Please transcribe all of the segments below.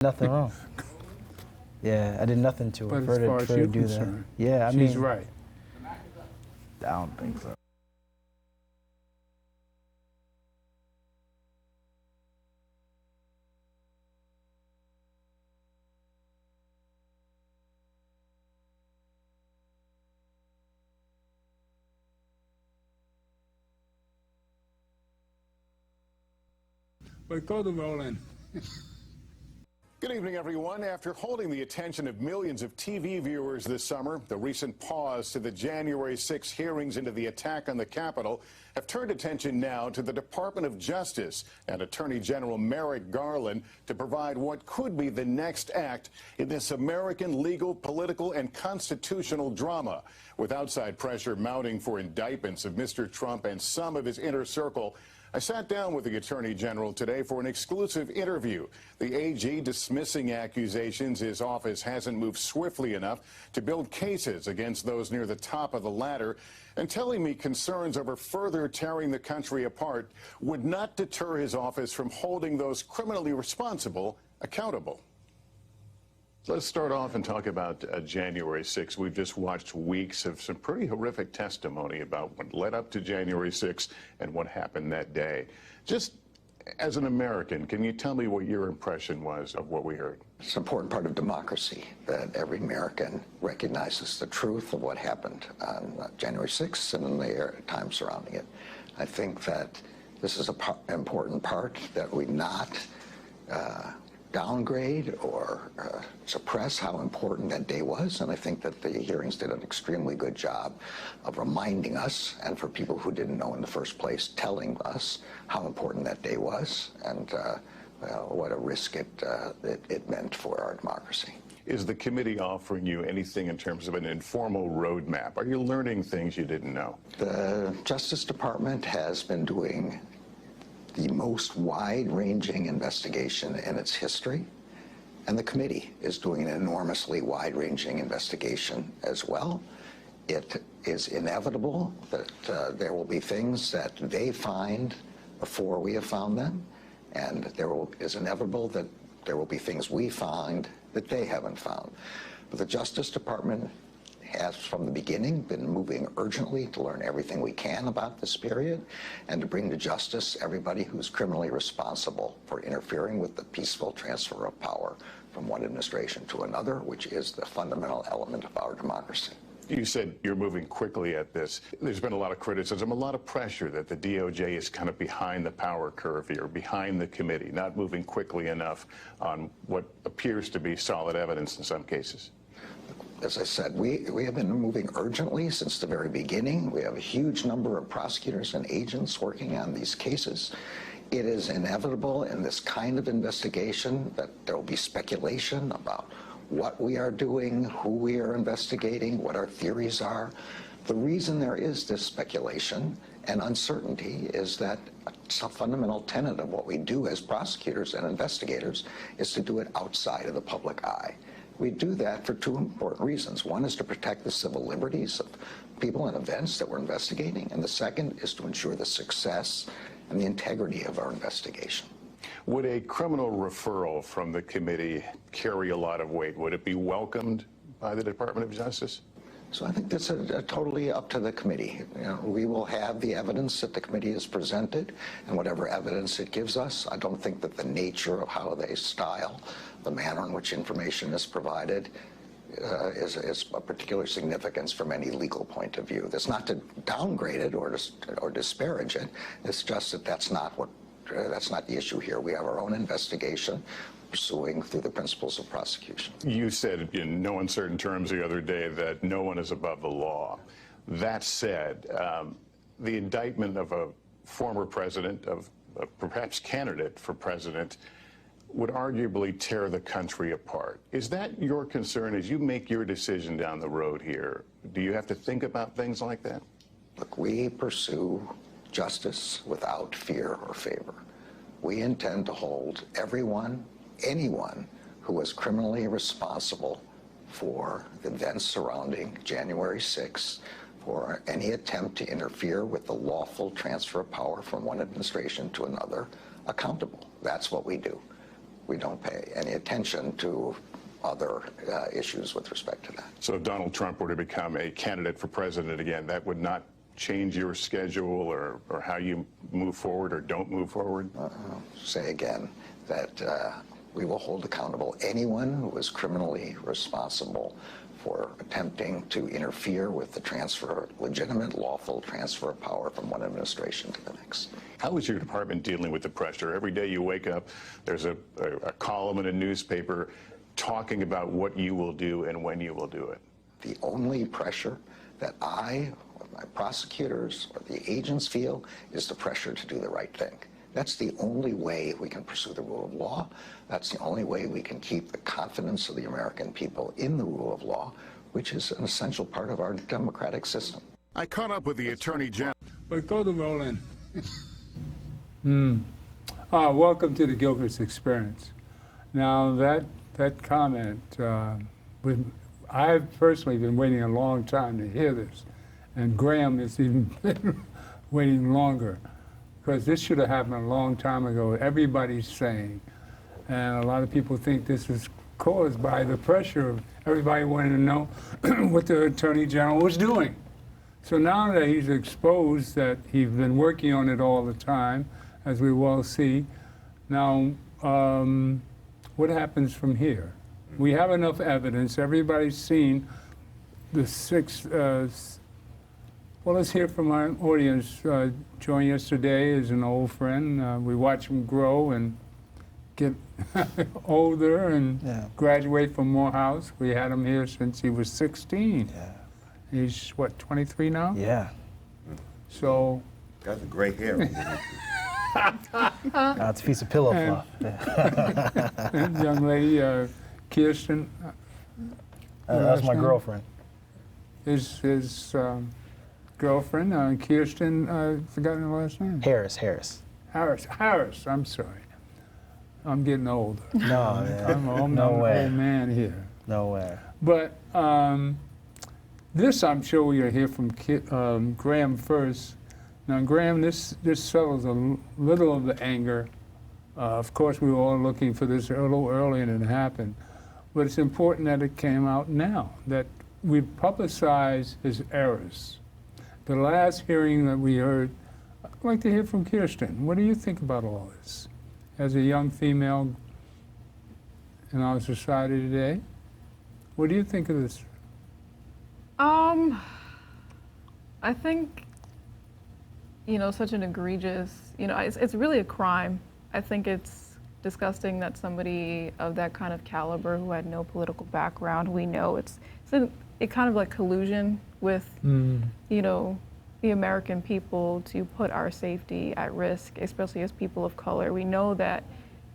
Nothing wrong. Yeah, I did nothing to her. But as far as you're concerned, yeah, I she's mean, right. I don't think so. But go to Roland. Good evening, everyone. After holding the attention of millions of TV viewers this summer, the recent pause to the January 6 hearings into the attack on the Capitol have turned attention now to the Department of Justice and Attorney General Merrick Garland to provide what could be the next act in this American legal, political, and constitutional drama. With outside pressure mounting for indictments of Mr. Trump and some of his inner circle, I sat down with the Attorney General today for an exclusive interview. The AG dismissing accusations his office hasn't moved swiftly enough to build cases against those near the top of the ladder, and telling me concerns over further tearing the country apart would not deter his office from holding those criminally responsible accountable. Let's start off and talk about January 6th. We've just watched weeks of some pretty horrific testimony about what led up to January 6th and what happened that day. Just as an American, can you tell me what your impression was of what we heard? It's an important part of democracy that every American recognizes the truth of what happened on January 6th and in the time surrounding it. I think that this is an important part that we not downgrade or suppress how important that day was, and I think that the hearings did an extremely good job of reminding us, and for people who didn't know in the first place, telling us how important that day was and what a risk it meant for our democracy. Is the committee offering you anything in terms of an informal roadmap? Are you learning things you didn't know? The Justice Department has been doing the most wide-ranging investigation in its history, and the committee is doing an enormously wide-ranging investigation as well. It is inevitable that there will be things that they find before we have found them, and is inevitable that there will be things we find that they haven't found. But the Justice Department has from the beginning been moving urgently to learn everything we can about this period and to bring to justice everybody who's criminally responsible for interfering with the peaceful transfer of power from one administration to another, which is the fundamental element of our democracy. You said you're moving quickly at this. There's been a lot of criticism, a lot of pressure that the DOJ is kind of behind the power curve here, behind the committee, not moving quickly enough on what appears to be solid evidence in some cases. As I said, we have been moving urgently since the very beginning. We have a huge number of prosecutors and agents working on these cases. It is inevitable in this kind of investigation that there will be speculation about what we are doing, who we are investigating, what our theories are. The reason there is this speculation and uncertainty is that a fundamental tenet of what we do as prosecutors and investigators is to do it outside of the public eye. We do that for two important reasons. One is to protect the civil liberties of people and events that we're investigating, and the second is to ensure the success and the integrity of our investigation. Would a criminal referral from the committee carry a lot of weight? Would it be welcomed by the Department of Justice? So I think that's totally up to the committee. You know, we will have the evidence that the committee has presented, and whatever evidence it gives us. I don't think that the nature of how they style, the manner in which information is provided, is of particular significance from any legal point of view. That's not to downgrade it or disparage it. It's just that that's not the issue here. We have our own investigation pursuing through the principles of prosecution. You said in no uncertain terms the other day that no one is above the law. That said, the indictment of a former president, of a perhaps candidate for president, would arguably tear the country apart. Is that your concern as you make your decision down the road here? Do you have to think about things like that? Look, we pursue justice without fear or favor. We intend to hold anyone who was criminally responsible for the events surrounding January 6th, for any attempt to interfere with the lawful transfer of power from one administration to another, accountable. That's what we do. we don't pay any attention to other issues with respect to that. So if Donald Trump were to become a candidate for president again, that would not change your schedule or how you move forward or don't move forward? Say again that we will hold accountable anyone who is criminally responsible for attempting to interfere with the legitimate, lawful transfer of power from one administration to the next. How is your department dealing with the pressure? Every day you wake up, there's a column in a newspaper talking about what you will do and when you will do it. The only pressure that I, or my prosecutors, or the agents feel is the pressure to do the right thing. That's the only way we can pursue the rule of law. That's the only way we can keep the confidence of the American people in the rule of law, which is an essential part of our democratic system. I caught up with the Attorney General. But go to Roland. Welcome to the Gilchrist experience. Now that comment, I've personally been waiting a long time to hear this, and Graham has even been waiting longer, because this should have happened a long time ago. Everybody's saying, and a lot of people think this is caused by the pressure of everybody wanting to know what the Attorney General was doing. So now that he's exposed that he's been working on it all the time, as we well see, now what happens from here? We have enough evidence. Everybody's seen the six. Well, let's hear from our audience. Joining us today is an old friend. We watch him grow and get older and graduate from Morehouse. We had him here since he was 16. Yeah. He's, what, 23 now? Yeah. So. Got the gray hair. It's a piece of pillow fluff. And young lady, Kirsten. That's my girlfriend. His girlfriend, Kirsten, forgotten her last name. Harris. Harris, I'm sorry. I'm getting older. No, man. I'm No an way. old man here. No way. But this, I'm sure we'll hear from Graham first. Now, Graham, this settles a little of the anger. Of course, we were all looking for this a little earlier than it happened. But it's important that it came out now, that we publicize his errors. The last hearing that we heard, I'd like to hear from Kirsten. What do you think about all this? As a young female in our society today, what do you think of this? I think, such an egregious, it's really a crime. I think it's disgusting that somebody of that kind of caliber who had no political background, we know it kind of like collusion with, the American people to put our safety at risk, especially as people of color. We know that,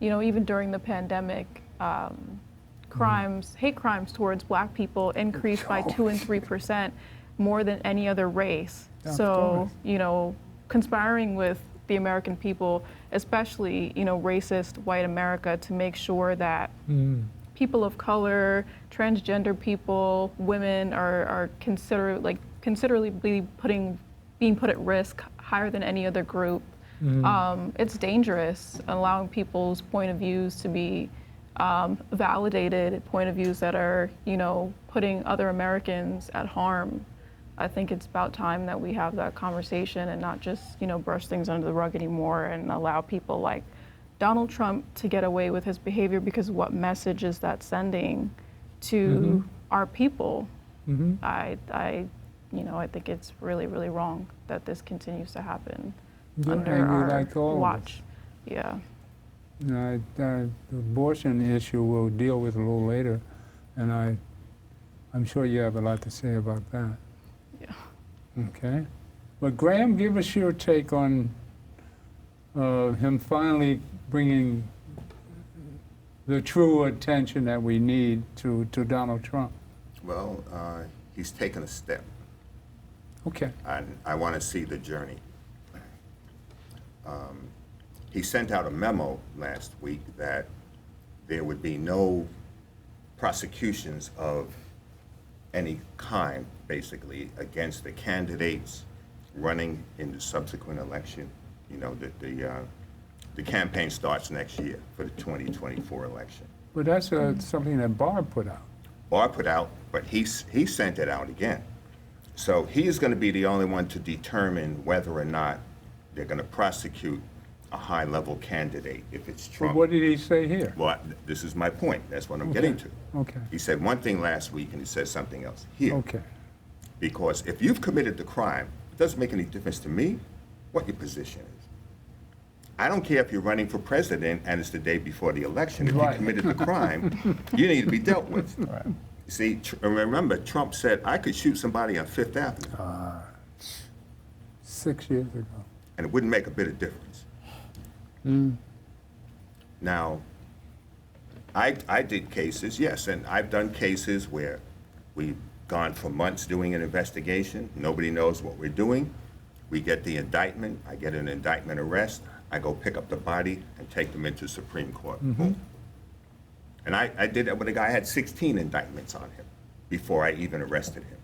even during the pandemic, hate crimes towards Black people increased by 2 and 3% more than any other race. So, conspiring with the American people, especially, racist white America, to make sure that people of color, transgender people, women are considerably being put at risk higher than any other group. It's dangerous, allowing people's point of views to be validated, point of views that are, putting other Americans at harm. I think it's about time that we have that conversation and not just, brush things under the rug anymore and allow people like Donald Trump to get away with his behavior, because what message is that sending to our people? I think it's really, really wrong that this continues to happen under our watch. Yeah. The abortion issue we'll deal with a little later, and I'm sure you have a lot to say about that. Yeah. Okay. But Graham, give us your take on him finally bringing the true attention that we need to Donald Trump. Well, he's taken a step. Okay. And I want to see the journey. He sent out a memo last week that there would be no prosecutions of any kind, basically, against the candidates running in the subsequent election. The campaign starts next year for the 2024 election. But that's something that Barr put out. Barr put out, but he sent it out again. So he is going to be the only one to determine whether or not they're going to prosecute a high-level candidate if it's Trump. But what did he say here? Well, this is my point. That's what I'm getting to. Okay. He said one thing last week and he said something else here. Okay. Because if you've committed the crime, it doesn't make any difference to me what your position is. I don't care if you're running for president and it's the day before the election. If you committed the crime, you need to be dealt with. Right. See, remember, Trump said, I could shoot somebody on Fifth Avenue. 6 years ago. And it wouldn't make a bit of difference. Now, I did cases, yes, and I've done cases where we've gone for months doing an investigation. Nobody knows what we're doing. We get the indictment. I get an indictment arrest. I go pick up the body and take them into Supreme Court. Boom. And I did that with a guy. I had 16 indictments on him before I even arrested him.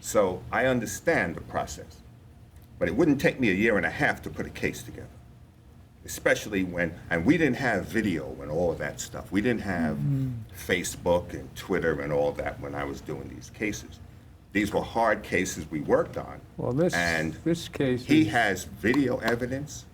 So I understand the process. But it wouldn't take me a year and a half to put a case together. Especially when, and we didn't have video and all of that stuff. We didn't have Facebook and Twitter and all that when I was doing these cases. These were hard cases we worked on. Well, this case He has video evidence.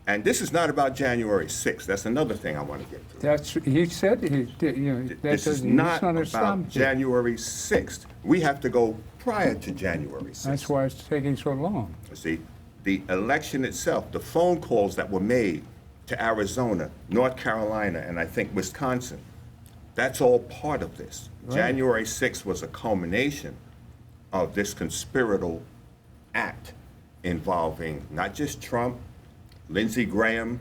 And this is not about January 6th. That's another thing I want to get to. he said he did, This is not about January 6th. We have to go prior to January 6th. That's why it's taking so long. See, the election itself, the phone calls that were made to Arizona, North Carolina, and I think Wisconsin, that's all part of this. Right. January 6th was a culmination of this conspiratorial act involving not just Trump, Lindsey Graham,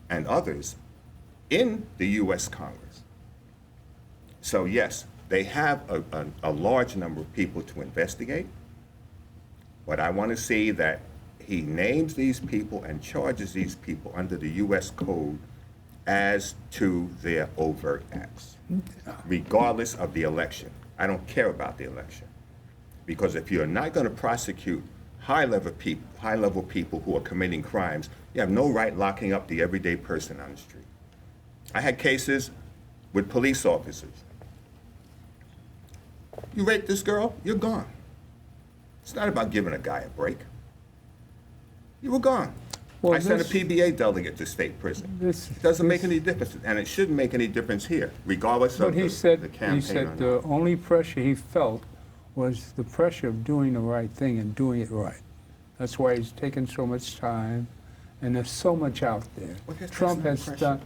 and others in the U.S. Congress. So yes, they have a large number of people to investigate, but I want to see that he names these people and charges these people under the U.S. Code as to their overt acts, regardless of the election. I don't care about the election, because if you're not going to prosecute high-level people who are committing crimes, you have no right locking up the everyday person on the street. I had cases with police officers. You rape this girl, you're gone. It's not about giving a guy a break. You were gone. Well, I sent a PBA delegate to state prison. It doesn't make any difference, and it shouldn't make any difference here, regardless of the campaign. He said the only pressure he felt was the pressure of doing the right thing and doing it right. That's why he's taken so much time, and there's so much out there. Well, Trump has done,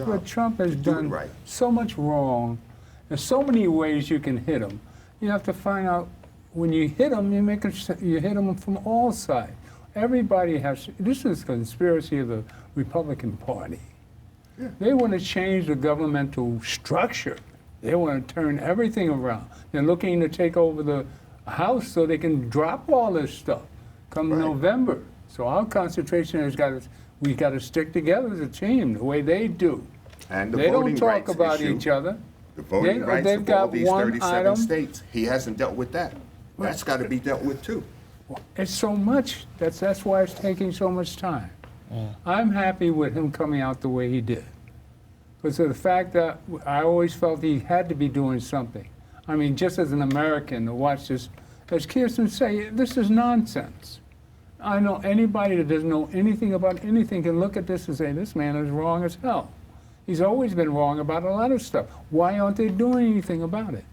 but Trump has done right. so much wrong. There's so many ways you can hit him. You have to find out when you hit him, you hit him from all sides. Everybody has. This is a conspiracy of the Republican Party. Yeah. They want to change the governmental structure. They want to turn everything around. They're looking to take over the House so they can drop all this stuff come November. So our concentration has we got to stick together as a team the way they do. And the they voting don't talk rights about issue, each other. The voting rights they've of all got these one 37 item. states, he hasn't dealt with that. That's got to be dealt with too. It's so much. That's why it's taking so much time. I'm happy with him coming out the way he did. Because of the fact that I always felt he had to be doing something. I mean, just as an American to watch this, as Kirsten say, this is nonsense. I know anybody that doesn't know anything about anything can look at this and say, this man is wrong as hell. He's always been wrong about a lot of stuff. Why aren't they doing anything about it?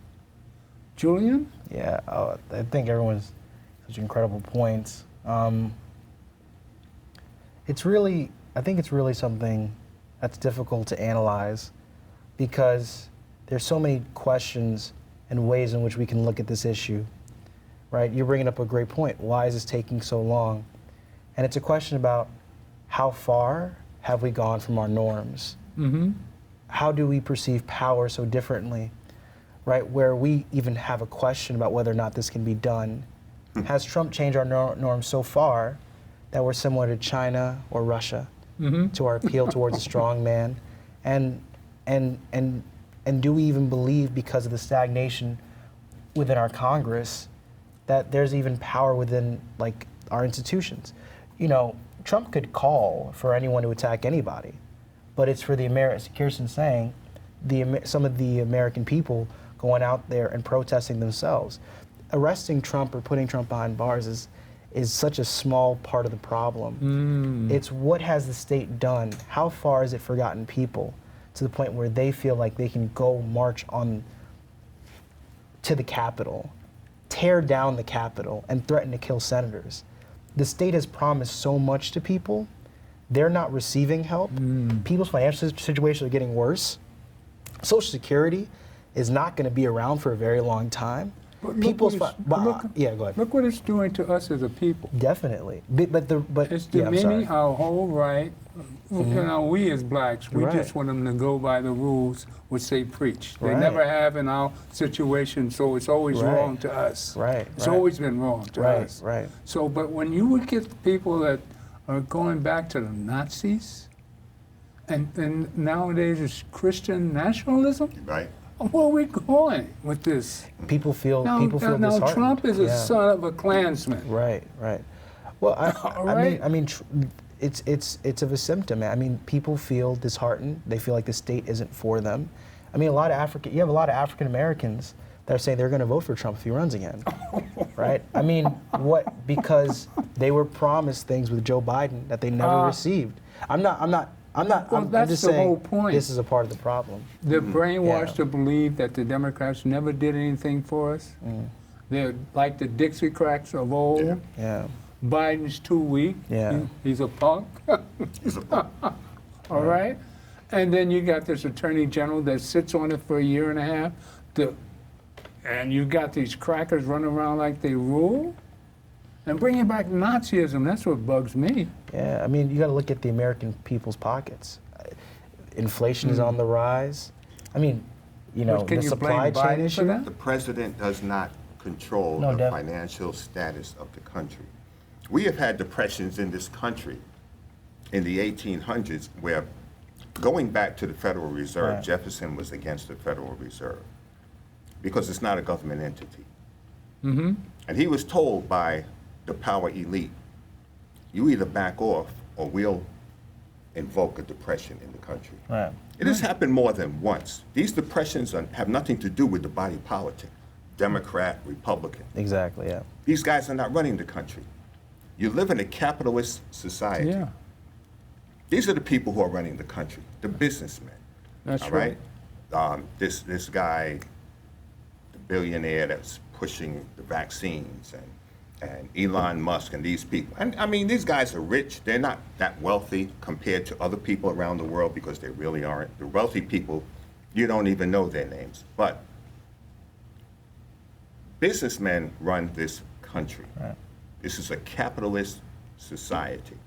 Julian? Yeah, I think everyone's such incredible points. I think it's really something that's difficult to analyze because there's so many questions and ways in which we can look at this issue, right? You're bringing up a great point. Why is this taking so long? And it's a question about how far have we gone from our norms? Mm-hmm. How do we perceive power so differently, right? Where we even have a question about whether or not this can be done. Has Trump changed our norms so far that we're similar to China or Russia to our appeal towards a strong man? And do we even believe, because of the stagnation within our Congress, that there's even power within like our institutions? You know, Trump could call for anyone to attack anybody, but it's for the as Kirsten's saying, some of the American people going out there and protesting themselves. Arresting Trump or putting Trump behind bars is such a small part of the problem. It's what has the state done? How far has it forgotten people to the point where they feel like they can go march on to the Capitol, tear down the Capitol, and threaten to kill senators? The state has promised so much to people. They're not receiving help. People's financial situations are getting worse. Social Security is not going to be around for a very long time. Yeah, go ahead. Look what it's doing to us as a people. Definitely, It's demeaning our whole right. You know, we as blacks, we just want them to go by the rules which they preach. They never have in our situation, so it's always wrong to us. It's always been wrong to us. So, but when you would get people that are going back to the Nazis, and nowadays it's Christian nationalism. Where are we going with this? People feel now disheartened. Trump is a son of a Klansman. Right. Well, I mean, it's of a symptom. I mean, people feel disheartened. They feel like the state isn't for them. I mean, you have a lot of African Americans that are saying they're going to vote for Trump if he runs again, right? I mean, because they were promised things with Joe Biden that they never received. I'm just saying whole point. This is a part of the problem. They're brainwashed to believe that the Democrats never did anything for us. They're like the Dixiecrats of old. Biden's too weak. He's a punk. All right? And then you got this attorney general that sits on it for a year and a half. And you got these crackers running around like they rule. And bringing back Nazism, that's what bugs me. Yeah, I mean, you got to look at the American people's pockets. Inflation is on the rise. I mean, you know, the supply chain issue. The president does not control the financial status of the country. We have had depressions in this country in the 1800s where, going back to the Federal Reserve, Jefferson was against the Federal Reserve because it's not a government entity. And he was told by the power elite, you either back off or we'll invoke a depression in the country. It has happened more than once. These depressions have nothing to do with the body politic, Democrat, Republican. Exactly, yeah. These guys are not running the country. You live in a capitalist society. These are the people who are running the country, the businessmen. That's right. This guy, the billionaire that's pushing the vaccines, and Elon Musk and these people. And I mean, these guys are rich. They're not that wealthy compared to other people around the world because they really aren't. The wealthy people, you don't even know their names. But businessmen run this country. This is a capitalist society.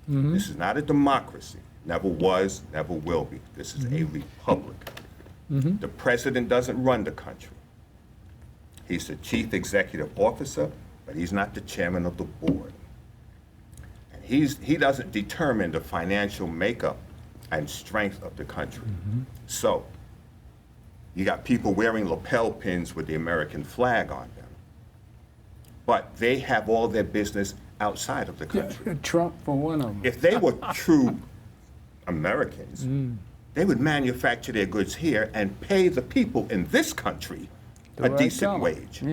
This is not a democracy. Never was, never will be. This is a republic. The president doesn't run the country. He's the chief executive officer, but he's not the chairman of the board. And he doesn't determine the financial makeup and strength of the country. So you got people wearing lapel pins with the American flag on them, but they have all their business outside of the country. Trump for one of them. If they were true Americans, they would manufacture their goods here and pay the people in this country a decent wage.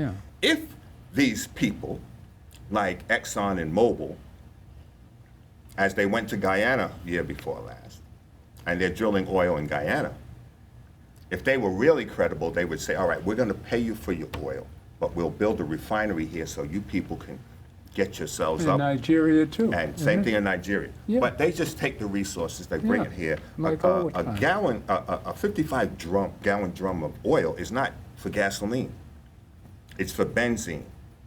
If these people, like Exxon and Mobil, as they went to Guyana year before last, and they're drilling oil in Guyana, if they were really credible, they would say, all right, we're going to pay you for your oil, but we'll build a refinery here so you people can get yourselves up. In Nigeria, too. And same thing in Nigeria. But they just take the resources, they bring it here. Like a 55-gallon drum of oil is not for gasoline. It's for benzene.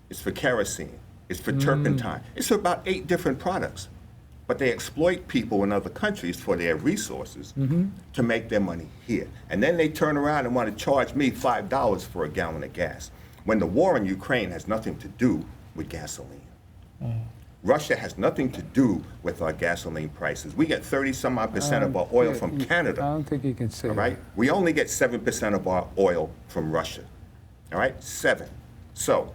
It's for kerosene. It's for turpentine. It's for about 8 different products. But they exploit people in other countries for their resources to make their money here. And then they turn around and want to charge me $5 for a gallon of gas, when the war in Ukraine has nothing to do with gasoline. Russia has nothing to do with our gasoline prices. We get 30-some-odd% of our oil from Canada. I don't think you can say all right? We only get 7% of our oil from Russia. All right? 7. So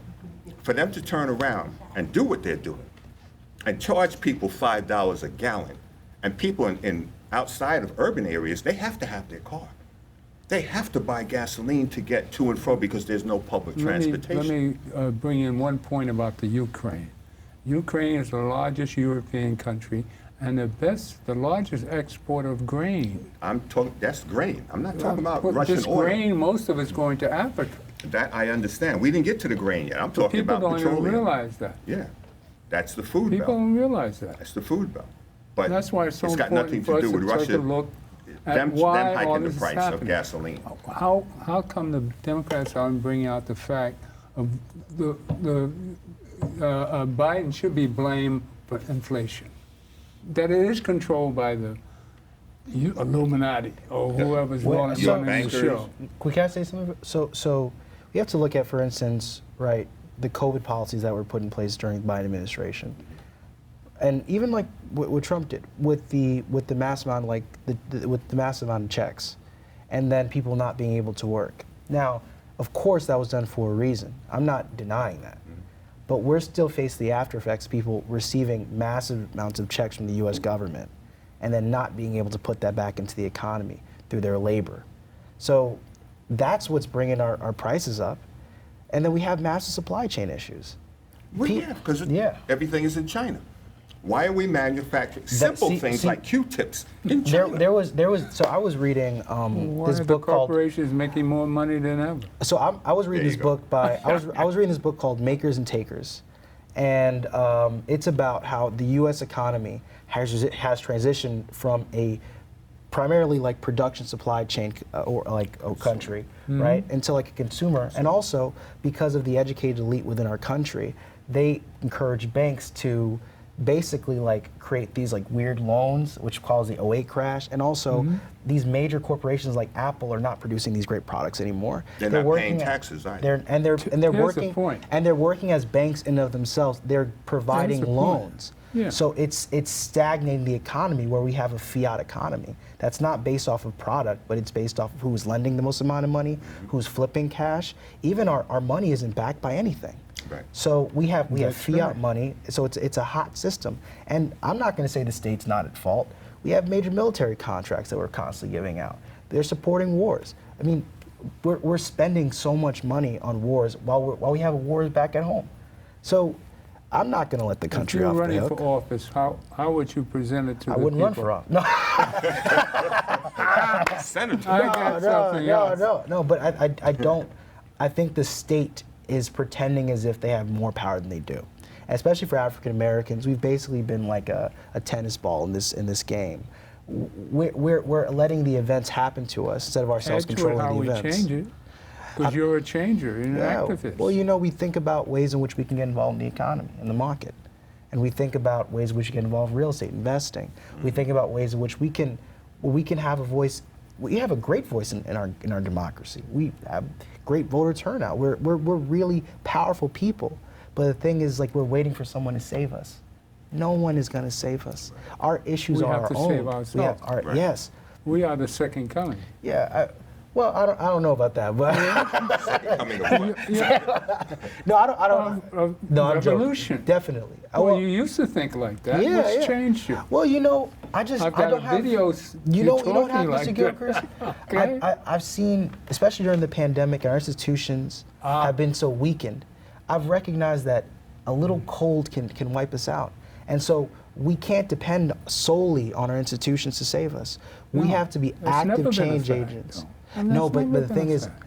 for them to turn around and do what they're doing, and charge people $5 a gallon. And people in outside of urban areas, they have to have their car. They have to buy gasoline to get to and fro because there's no public transportation. Let me bring in one point about the Ukraine. Ukraine is the largest European country and the largest exporter of grain. I'm talking, that's grain. I'm not talking about But Russian this oil. grain, most of it's going to Africa. That I understand. We didn't get to the grain yet. I'm talking People about don't even petroleum. realize that. Yeah, that's the food People belt. don't realize that. That's the food belt. But That's why it's so got important nothing for to us do with to take a Russia. look at Them why all hiking the this is price of happening. gasoline. How come the Democrats aren't bringing out the fact of Biden should be blamed for inflation? That it is controlled by the Illuminati or whoever's running the bankers. show. Can I say something? So we have to look at, for instance, right, the COVID policies that were put in place during the Biden administration, and even like what Trump did with the mass amount, like with the massive amount of checks, and then people not being able to work. Now, of course, that was done for a reason. I'm not denying that. But we're still facing the after effects, people receiving massive amounts of checks from the U.S. government and then not being able to put that back into the economy through their labor. So that's what's bringing our prices up. And then we have massive supply chain issues. Well, yeah, because everything is in China. Why are we manufacturing simple things like Q-tips in China? There was. So I was reading Why this are book the called. corporations making more money than ever? So I was reading There this you go. book by I was reading this book called Makers and Takers, and it's about how the U.S. economy has transitioned from a primarily like production supply chain or like a country, right, into like a consumer, and also because of the educated elite within our country, they encourage banks to basically like create these like weird loans, which caused the '08 crash, and also these major corporations like Apple are not producing these great products anymore. They're not paying taxes either. They're Here's the working point. and they're working as banks in and of themselves. They're providing the point. loans. Yeah. So it's stagnating the economy where we have a fiat economy that's not based off of product, but it's based off of who's lending the most amount of money, who's flipping cash. Even our money isn't backed by anything. Right. So we have That's fiat right. money. So it's a hot system. And I'm not going to say the state's not at fault. We have major military contracts that we're constantly giving out. They're supporting wars. I mean, we're spending so much money on wars while we have wars back at home. So I'm not going to let the country If off you're the running hook. for office, how would you present it to I the wouldn't run people? for office. No, Senator. I got something else. no. But I don't. I think the state is pretending as if they have more power than they do. Especially for African Americans, we've basically been like a tennis ball in this game. We're letting the events happen to us instead of ourselves Add to it controlling how the we events. change it, because you're a changer, you're an Yeah, activist. well, you know, we think about ways in which we can get involved in the economy, in the market. And we think about ways in which we can get involved in real estate investing. We think about ways in which we can have a voice. We have a great voice in our democracy. We have great voter turnout. We're really powerful people. But the thing is, like, we're waiting for someone to save us. No one is going to save us. Our issues We are have our to own. save We ourselves. have our, Right. Yes. We are the second coming. Yeah. I don't know about that, but Coming of what? no, I don't. No, I'm joking. Revolution. Definitely. Well, you used to think like that. Yeah, What's yeah. changed you? Well, you know, I I've don't got have videos. You know what talking happens like to that. Gilchrist? Okay. I've seen, especially during the pandemic, our institutions have been so weakened. I've recognized that a little cold can wipe us out, and so we can't depend solely on our institutions to save us. We No, have to be that's never active been a change fact, agents. though. And No, that's but never the been thing a is, fact.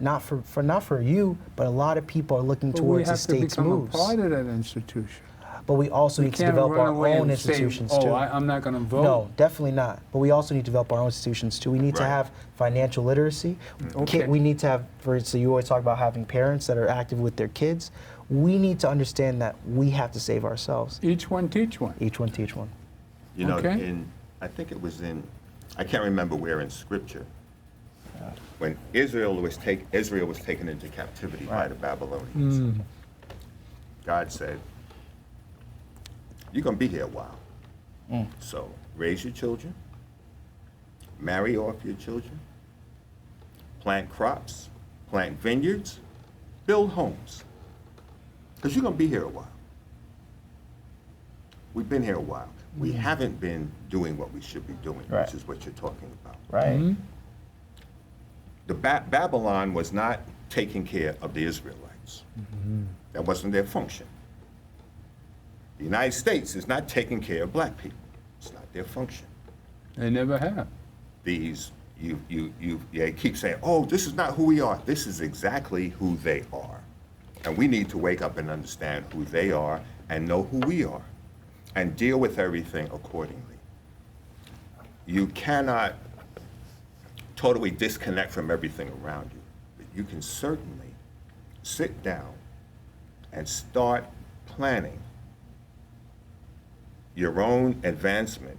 not for you, but a lot of people are looking But we towards the have to state's become moves. a part of that institution. But we also need to Can't develop run our away own and say, institutions oh, too. I'm not going to vote. No, definitely not. But we also need to develop our own institutions too. We need to Right. have financial literacy. Okay. We need to have, for instance, you always talk about having parents that are active with their kids. We need to understand that we have to save ourselves. Each one teach one. Each one teach one. You know, Okay. I think it was I can't remember where in Scripture, when Israel was taken into captivity by the Babylonians. God said, "You're gonna be here a while. So raise your children, marry off your children, plant crops, plant vineyards, build homes, because you're gonna be here a while." We've been here a while. We haven't been doing what we should be doing, Right. which is what you're talking about. Right. The Babylon was not taking care of the Israelites. That wasn't their function. The United States is not taking care of black people. It's not their function. They never have. These, you keep saying, oh, this is not who we are. This is exactly who they are. And we need to wake up and understand who they are and know who we are and deal with everything accordingly. You cannot totally disconnect from everything around you, but you can certainly sit down and start planning your own advancement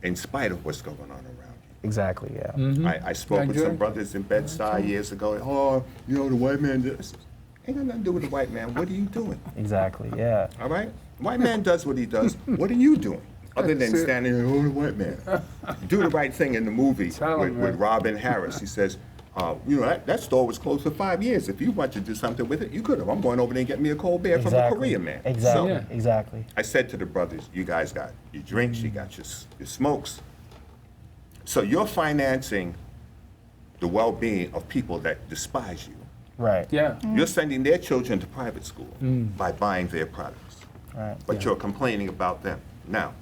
in spite of what's going on around you. Exactly, yeah. I spoke with some brothers in Bed-Stuy years ago. Oh, you know, the white man did this. Ain't got nothing to do with the white man. What are you doing? Exactly, yeah. All right? White man does what he does. What are you doing? Other than That's it. standing there, oh, the white man. Do the right thing in the movie Tell him, with man. Robin Harris. He says, you know, that store was closed for 5 years. If you want to do something with it, you could have. I'm going over there and get me a cold beer from a Korean man. Exactly, So, Yeah. exactly. I said to the brothers, you guys got your drinks, you got your smokes. So you're financing the well-being of people that despise you. Right. Yeah. You're sending their children to private school by buying their products. Right. But you're complaining about them. Now,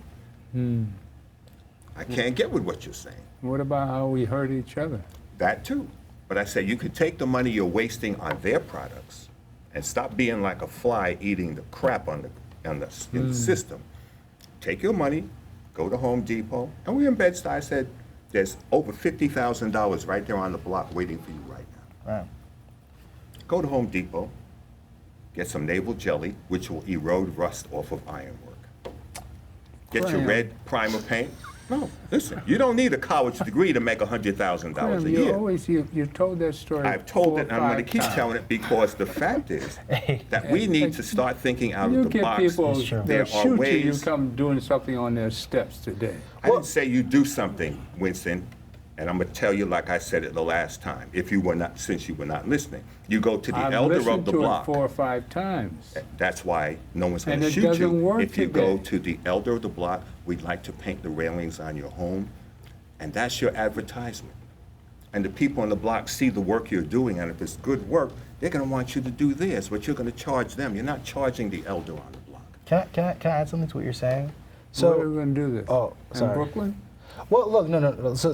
I can't get with what you're saying. What about how we hurt each other? That too. But I say you could take the money you're wasting on their products and stop being like a fly eating the crap in the system. Take your money, go to Home Depot, and we're in Bed-Stuy. I said, there's over $50,000 right there on the block waiting for you right now. Right. Go to Home Depot, get some navel jelly, which will erode rust off of ironwork. Get your Graham. red primer paint. No, listen, you don't need a college degree to make $100,000 a Graham, year. you told that story. I've told 4 it, or and I'm going to 5 keep times. telling it because the fact is that we need to start thinking out You of the get box. people It's true. There that are shoot you, you ways. come doing something on their steps today. I didn't say you do something, Winston, and I'm going to tell you like I said it the last time. If you were not, since you were not listening, you go to the I've elder listened of the to block. it 4 or 5 times. That's why no one's going And to it shoot doesn't you. work If you go today. to the elder of the block, we'd like to paint the railings on your home, and that's your advertisement. And the people on the block see the work you're doing, and if it's good work, they're going to want you to do theirs, but you're going to charge them. You're not charging the elder on the block. Can I add something to what you're saying? Where are we going to do this? Oh, sorry. In Brooklyn? Well, look, no. So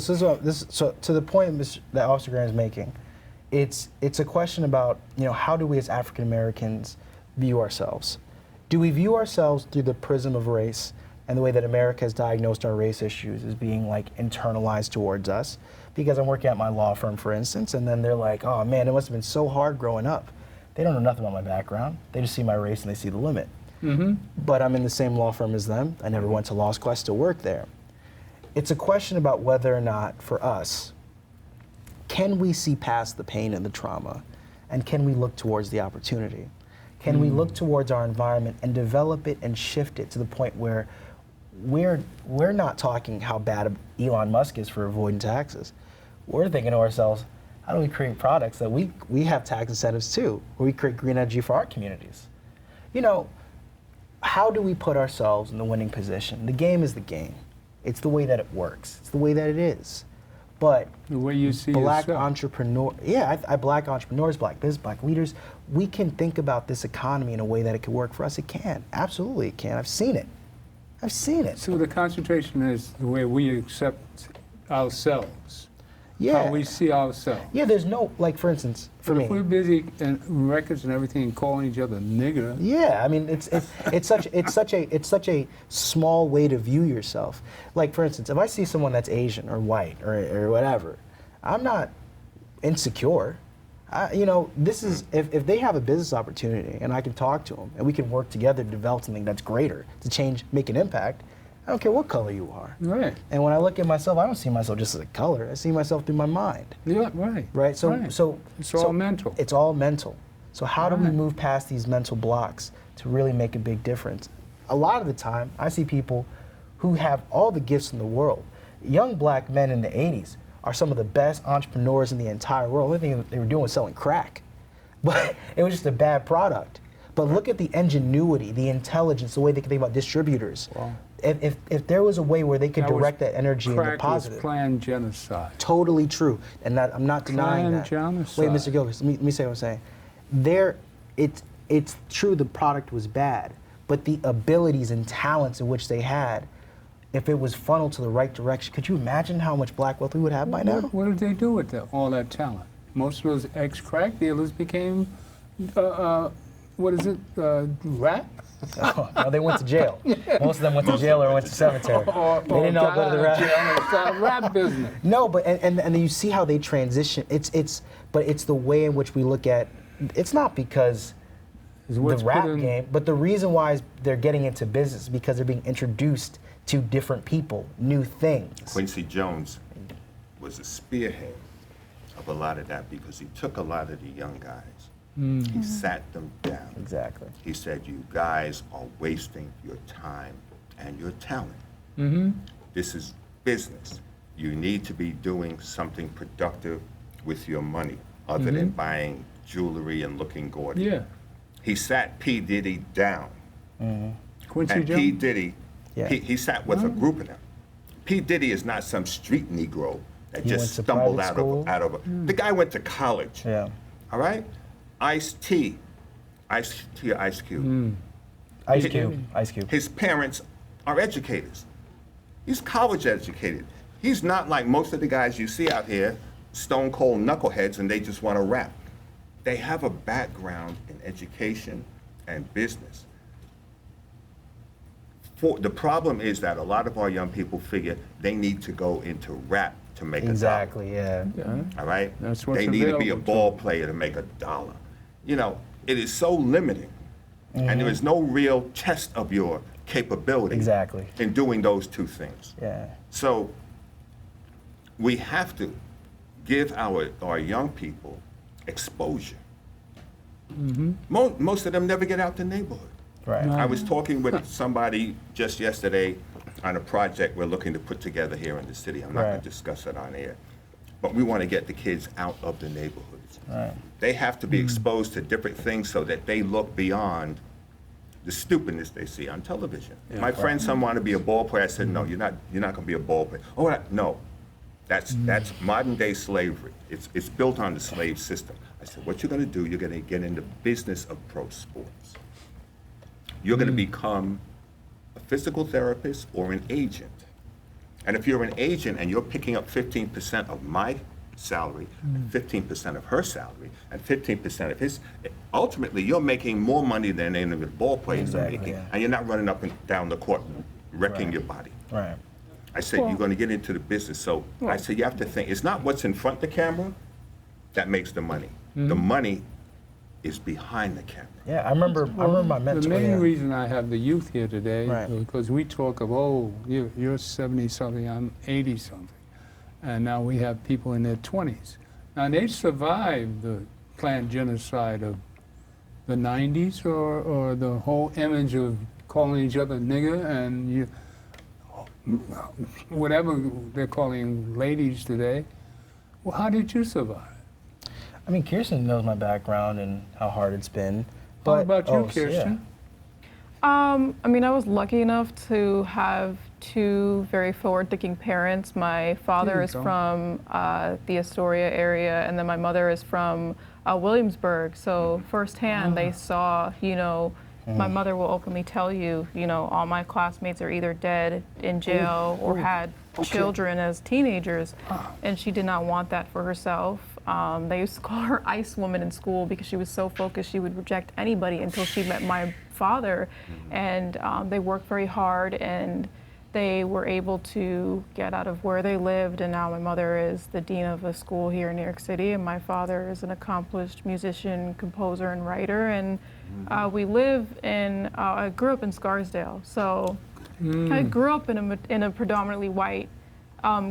to the point that Officer Graham is making, it's a question about, you know, how do we as African Americans view ourselves? Do we view ourselves through the prism of race and the way that America has diagnosed our race issues as being like internalized towards us? Because I'm working at my law firm, for instance, and then they're like, oh man, it must have been so hard growing up. They don't know nothing about my background. They just see my race and they see the limit. But I'm in the same law firm as them. I never went to law school. I still work there. It's a question about whether or not, for us, can we see past the pain and the trauma, and can we look towards the opportunity? Can we look towards our environment and develop it and shift it to the point where we're not talking how bad Elon Musk is for avoiding taxes. We're thinking to ourselves, how do we create products that we have tax incentives too, where we create green energy for our communities? You know, how do we put ourselves in the winning position? The game is the game. It's the way that it works. It's the way that it is. But The way you see black yourself. black entrepreneurs, black business, black leaders, we can think about this economy in a way that it could work for us. It can. Absolutely it can. I've seen it. I've seen it. So the concentration is the way we accept ourselves. Yeah. How we see ourselves. Yeah, there's no, like, for instance, for If we're me. busy in records and everything and calling each other nigger, Yeah, I mean, it's such a small way to view yourself. Like, for instance, if I see someone that's Asian or white or whatever, I'm not insecure. This is, if they have a business opportunity and I can talk to them and we can work together to develop something that's greater, to change, make an impact, I don't care what color you are. right? And when I look at myself, I don't see myself just as a color. I see myself through my mind. Yeah, right. Right? So Right. so It's all mental. It's all mental. So how do we Right. move past these mental blocks to really make a big difference? A lot of the time, I see people who have all the gifts in the world. Young black men in the 80s are some of the best entrepreneurs in the entire world. The only thing they were doing was selling crack. But it was just a bad product. But look at the ingenuity, the intelligence, the way they can think about distributors. Wow. If there was a way where they could direct that energy in the crack positive. was planned genocide. Totally true, and that I'm not denying Planned that. genocide. Wait, Mr. Gilchrist, let me say what I'm saying. It's true the product was bad, but the abilities and talents in which they had, if it was funneled to the right direction, could you imagine how much black wealth we would have by now? What did they do with all that talent? Most of those ex-crack dealers became, rap? Oh, no, they went to jail. Most of them went to jail or went to cemetery. They didn't all go to the rap. Rap business. No, but and you see how they transition. But it's the way in which we look at. It's not because the rap game, but the reason why is they're getting into business is because they're being introduced to different people, new things. Quincy Jones was a spearhead of a lot of that because he took a lot of the young guys. He sat them down. Exactly. He said, you guys are wasting your time and your talent. This is business. You need to be doing something productive with your money other than buying jewelry and looking gaudy. Yeah. He sat P. Diddy down. Quincy And Jones? P. Diddy, Yeah. he sat with a group of them. P. Diddy is not some street Negro that He just went to stumbled private out school. of a. The guy went to college. Yeah. All right? Ice-T or Ice Cube. Ice Cube. Ice Cube. His parents are educators. He's college educated. He's not like most of the guys you see out here, stone cold knuckleheads, and they just want to rap. They have a background in education and business. The problem is that a lot of our young people figure they need to go into rap to make Exactly. Yeah. all right? That's what's they need to be a available to ball player to make $1. You know, it is so limiting, and there is no real test of your capability Exactly. in doing those two things. Yeah. So we have to give our young people exposure. Most of them never get out the neighborhood. Right. I was talking with somebody just yesterday on a project we're looking to put together here in the city. I'm not going Right. to discuss it on air. But we want to get the kids out of the neighborhoods. Right. They have to be exposed to different things so that they look beyond the stupidness they see on television. My friend, son wanted to be a ball player. I said, no, you're not going to be a ball player. Oh, no. That's modern day slavery. It's built on the slave system. I said, what you're going to do, you're going to get in the business of pro sports. You're going to become a physical therapist or an agent. And if you're an agent and you're picking up 15% of my salary, and 15% of her salary, and 15% of his, ultimately you're making more money than any of the ball players Exactly, are making, yeah. and you're not running up and down the court wrecking your body. Right. I said, you're going to get into the business. So I said, you have to think, it's not what's in front of the camera that makes the money. The money is behind the camera. Yeah. I remember my mentor. The main yeah. reason I have the youth here today Right. is because we talk of, you're 70-something, I'm 80-something. And now we have people in their 20s. Now, they survived the planned genocide of the 90s or the whole image of calling each other nigger and whatever they're calling ladies today. Well, how did you survive? I mean, Kirsten knows my background and how hard it's been. But, How about you, so, yeah. Kirsten? I mean, I was lucky enough to have two very forward-thinking parents. My father There you is go. from the Astoria area, and then my mother is from Williamsburg. So firsthand, they saw, my mother will openly tell you, all my classmates are either dead, in jail, or had children as teenagers, and she did not want that for herself. They used to call her Ice Woman in school because she was so focused she would reject anybody until she met my father. And they worked very hard, and they were able to get out of where they lived. And now my mother is the dean of a school here in New York City, and my father is an accomplished musician, composer, and writer. And we live in, I grew up in Scarsdale, so I grew up in a predominantly white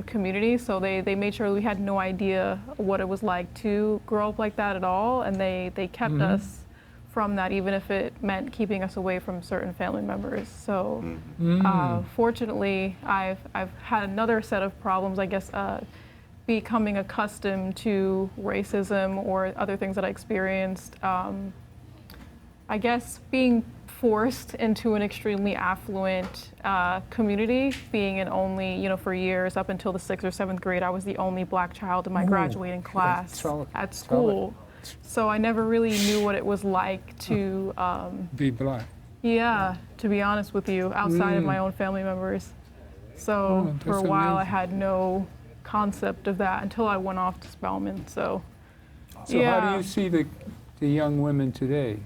community, so they made sure we had no idea what it was like to grow up like that at all, and they kept us from that, even if it meant keeping us away from certain family members. So fortunately, I've had another set of problems, I guess, becoming accustomed to racism or other things that I experienced I guess being forced into an extremely affluent community, being an only, for years, up until the 6th or 7th grade, I was the only black child in my graduating class at school. So I never really knew what it was like to be black. Yeah, to be honest with you, outside of my own family members. So for a while, I had no concept of that until I went off to Spelman. So yeah. How do you see the young women today?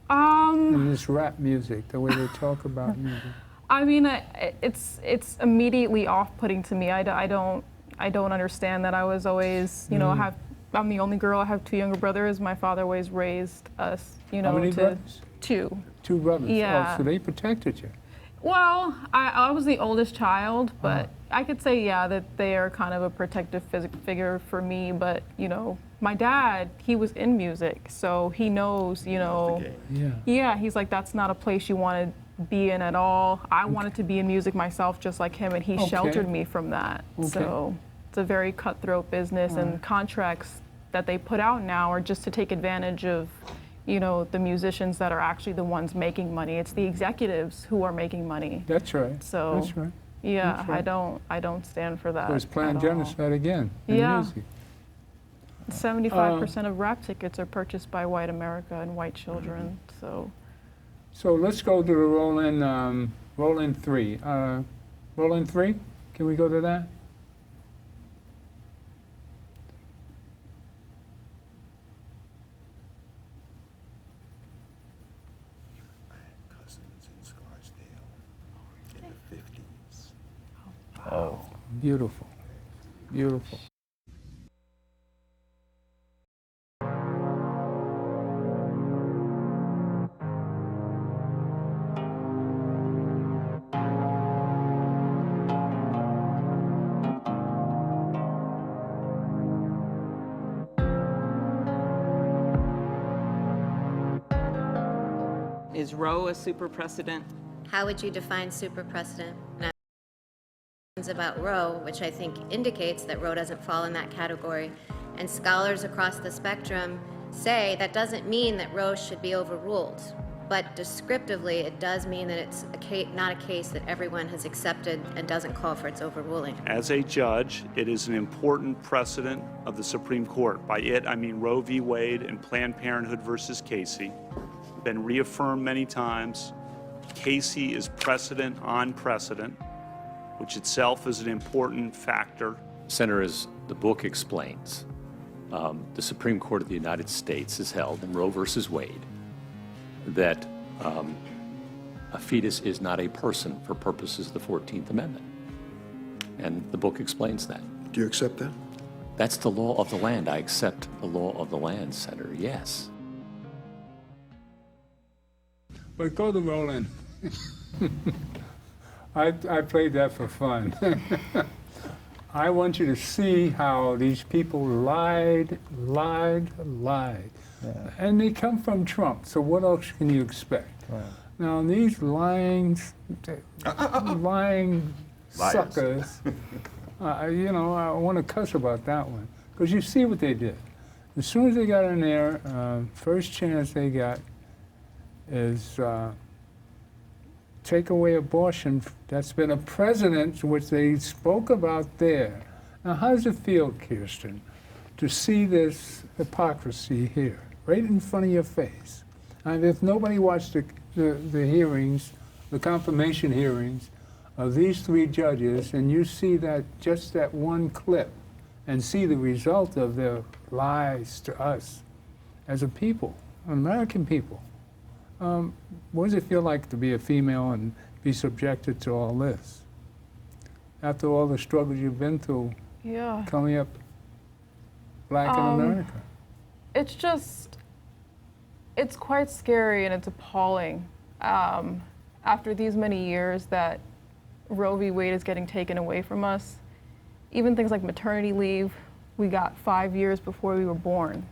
In this rap music, the way they talk about music. I mean, it's immediately off-putting to me. I don't understand that. I was always, I'm the only girl. I have 2 younger brothers. My father always raised us, How many brothers? 2. 2 brothers. Yeah. Oh, so they protected you. Well, I was the oldest child, but I could say, that they are kind of a protective figure for me. But, my dad, he was in music, so he knows, yeah, he's like, that's not a place you want to be in at all. I wanted to be in music myself just like him, and he sheltered me from that. So it's a very cutthroat business, and contracts that they put out now are just to take advantage of the musicians that are actually the ones making money. It's the executives who are making money. That's right. So, that's right. Yeah, That's right. I don't stand for that. So it's planned genocide again in music. 75% of rap tickets are purchased by white America and white children. So let's go to the roll-in 3. Roll-in 3, can we go to that? Cousins in Scarsdale in the 50s. Oh. Beautiful, beautiful. Is Roe a super precedent? How would you define super precedent? About Roe, which I think indicates that Roe doesn't fall in that category. And scholars across the spectrum say that doesn't mean that Roe should be overruled. But descriptively, it does mean that it's not a case that everyone has accepted and doesn't call for its overruling. As a judge, it is an important precedent of the Supreme Court. By it, I mean Roe v. Wade and Planned Parenthood versus Casey. Been reaffirmed many times. Casey is precedent on precedent, which itself is an important factor. Senator, as the book explains, the Supreme Court of the United States has held in Roe versus Wade that a fetus is not a person for purposes of the 14th Amendment. And the book explains that. Do you accept that? That's the law of the land. I accept the law of the land, Senator, yes. But go to roll-in. I played that for fun. I want you to see how these people lied. Yeah. And they come from Trump, so what else can you expect? Right. Now, these lying suckers, I want to cuss about that one, because you see what they did. As soon as they got in there, first chance they got is take away abortion. That's been a precedent which they spoke about there. Now, how does it feel, Kirsten, to see this hypocrisy here, right in front of your face? And if nobody watched the hearings, the confirmation hearings of these 3 judges, and you see that, just that one clip, and see the result of their lies to us as a people, American people, what does it feel like to be a female and be subjected to all this? After all the struggles you've been through, coming up black in America. It's quite scary and it's appalling. After these many years that Roe v. Wade is getting taken away from us, even things like maternity leave, we got 5 years before we were born.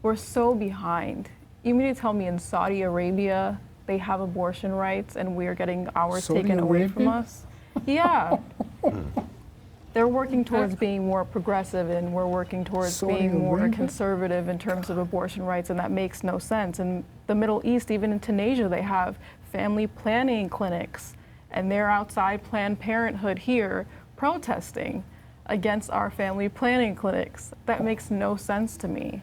We're so behind. You mean to tell me in Saudi Arabia they have abortion rights and we're getting ours taken away from us? Yeah. They're working towards being more progressive, and we're working towards Saudi being more Arabia? conservative in terms of abortion rights, and that makes no sense. In the Middle East, even in Tunisia, they have family planning clinics, and they're outside Planned Parenthood here protesting against our family planning clinics. That makes no sense to me.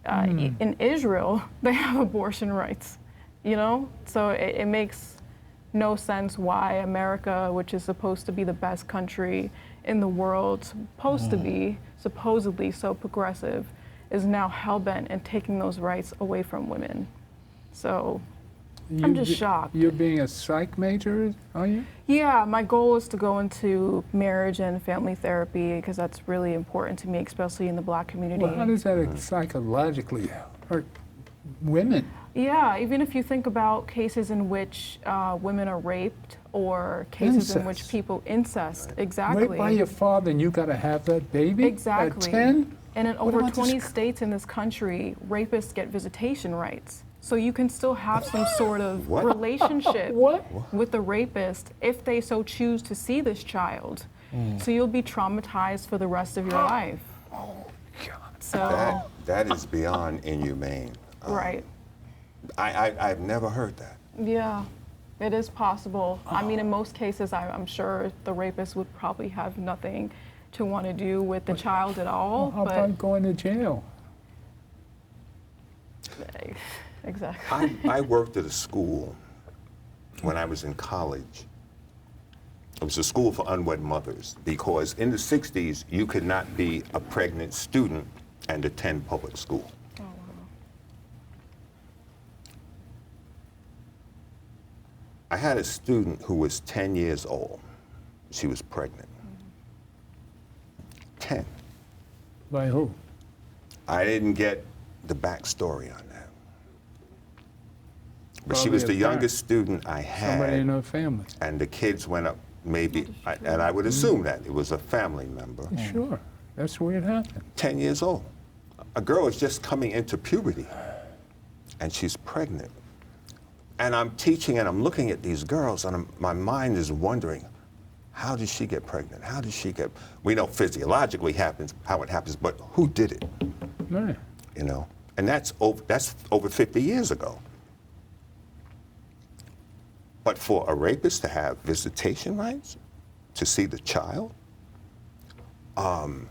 In Israel, they have abortion rights, you know? So it makes no sense why America, which is supposed to be the best country in the world, supposed to be supposedly so progressive, is now hell-bent in taking those rights away from women. So I'm just shocked. You're being a psych major, are you? Yeah, my goal is to go into marriage and family therapy because that's really important to me, especially in the Black community. Well, how does that psychologically hurt women? Yeah, even if you think about cases in which women are raped, or cases in which people incest, exactly. Raped by your father and you got to have that baby Exactly. at 10? And in What over about 20 this- states in this country, rapists get visitation rights. So you can still have some sort of relationship with the rapist if they so choose to see this child. So you'll be traumatized for the rest of your life. Oh, God. So, That is beyond inhumane. right. I've never heard that. Yeah, it is possible. I mean, in most cases, I'm sure the rapist would probably have nothing to want to do with the child at all. Well, how but about going to jail? Exactly. I worked at a school when I was in college. It was a school for unwed mothers because in the 60s, you could not be a pregnant student and attend public school. Oh, wow. I had a student who was 10 years old. She was pregnant. 10. By who? I didn't get the backstory on that. But she Probably was a the parent. youngest student I Somebody in had, her family. and the kids went up maybe, and I would assume that it was a family member. Sure, that's the way it happened. 10 years old. A girl is just coming into puberty, and she's pregnant. And I'm teaching, and I'm looking at these girls, and my mind is wondering, how did she get pregnant? How did she get? We know physiologically happens how it happens, but who did it? Right. You know, and that's over 50 years ago. But for a rapist to have visitation rights to see the child,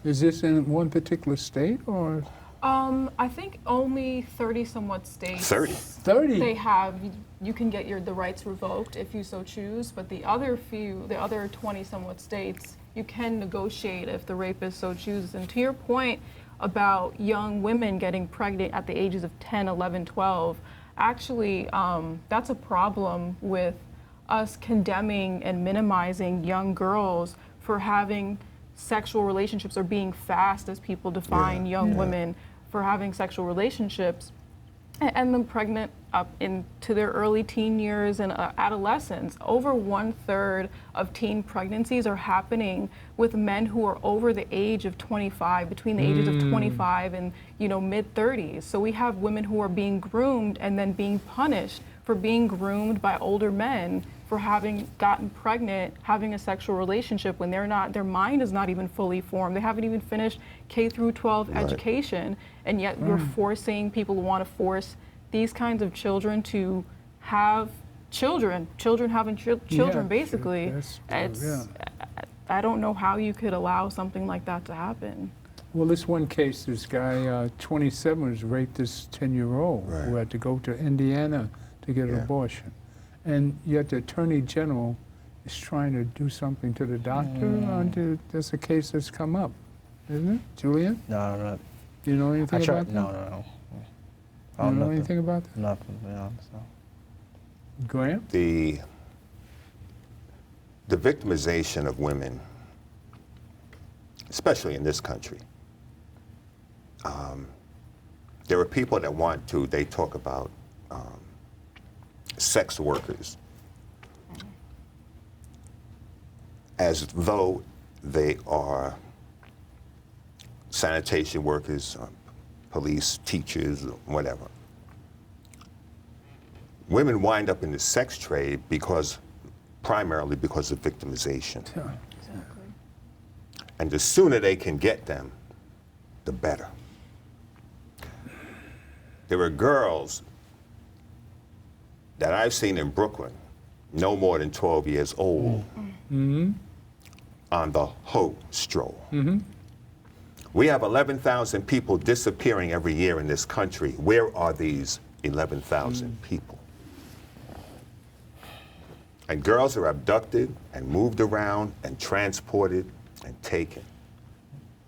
Is this in one particular state or? I think only 30 somewhat states. 30. 30? They have, you can get the rights revoked if you so choose, but the other 20 somewhat states, you can negotiate if the rapist so chooses. And to your point about young women getting pregnant at the ages of 10, 11, 12, actually, that's a problem with us condemning and minimizing young girls for having sexual relationships or being fast, as people define young women, for having sexual relationships and them pregnant up into their early teen years and adolescence. Over 1/3 of teen pregnancies are happening with men who are over the age of 25, between the ages of 25 and mid-30s. So we have women who are being groomed and then being punished for being groomed by older men for having gotten pregnant, having a sexual relationship when their mind is not even fully formed. They haven't even finished K through 12 education, and yet we're forcing people to want to force these kinds of children to have children having children, basically. I don't know how you could allow something like that to happen. Well, this one case, this guy, 27, was raped this 10-year-old who had to go to Indiana to get an abortion. And yet the Attorney General is trying to do something to the doctor. That's a case that's come up, isn't it, Julian? No, I'm not. Do you know anything about that? No. You don't know anything about that? Nothing, to be honest, no. Graham? The victimization of women, especially in this country, there are people that want to, they talk about sex workers as though they are sanitation workers, police, teachers, whatever. Women wind up in the sex trade primarily because of victimization. Exactly. And the sooner they can get them, the better. There are girls that I've seen in Brooklyn, no more than 12 years old, on the Ho stroll. We have 11,000 people disappearing every year in this country. Where are these 11,000 people? And girls are abducted and moved around and transported and taken.